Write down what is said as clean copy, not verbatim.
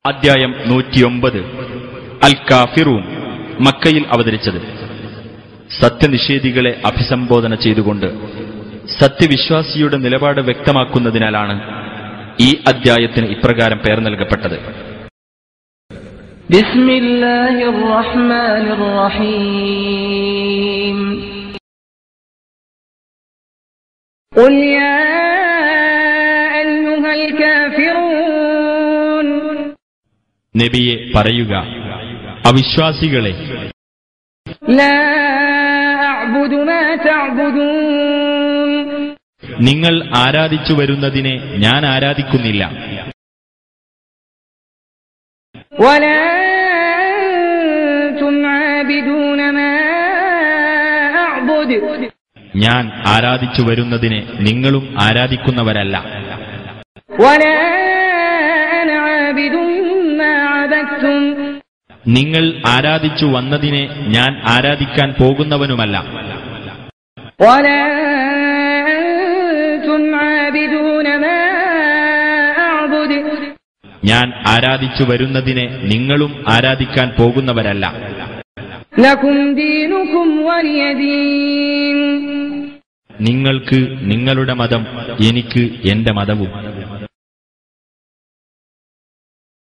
അധ്യായം 109 അൽ കാഫിറൂൻ മക്കയിൽ അവതരിച്ചത്. സത്യനിഷേധികളെ അഭിസംബോധന ചെയ്തുകൊണ്ട് സത്യവിശ്വാസിയുടെ നിലപാട് വ്യക്തമാക്കുന്നതിനാലാണ് ഈ അധ്യായത്തിന് ഇപ്രകാരം പേർ നൽകപ്പെട്ടത്. ബിസ്മില്ലാഹിർ റഹ്മാനിർ റഹീം. ഖുൽ യാ അയ്യുഹൽ കാഫിറൂൻ. നബിയെ പറയുക, അവിശ്വാസികളെ, ലാ അഅ്ബുദു മാ തഅ്ബുദൂൻ. നിങ്ങൾ ആരാധിച്ചു വരുന്നതിനെ ഞാൻ ആരാധിക്കുന്നില്ല. വലാ അൻതും ആബിദൂന മാ അഅ്ബുദു. ഞാൻ ആരാധിച്ചു വരുന്നതിനെ നിങ്ങളും ആരാധിക്കുന്നവരല്ല. വലാ അന ആബിദുൻ മാ അബദ്തും. നിങ്ങൾ ആരാധിച്ചു വന്നതിനെ ഞാൻ ആരാധിക്കാൻ പോകുന്നവനുമല്ല. വലാ അൻതും ആബിദൂന മാ അഅ്ബുദു. ഞാൻ ആരാധിച്ചു വരുന്നതിനെ നിങ്ങളും ആരാധിക്കാൻ പോകുന്നവരല്ല. ലകും ദീനുകും വലിയ ദീൻ. നിങ്ങൾക്ക് നിങ്ങളുടെ മതം, എനിക്ക് എന്റെ മതവും.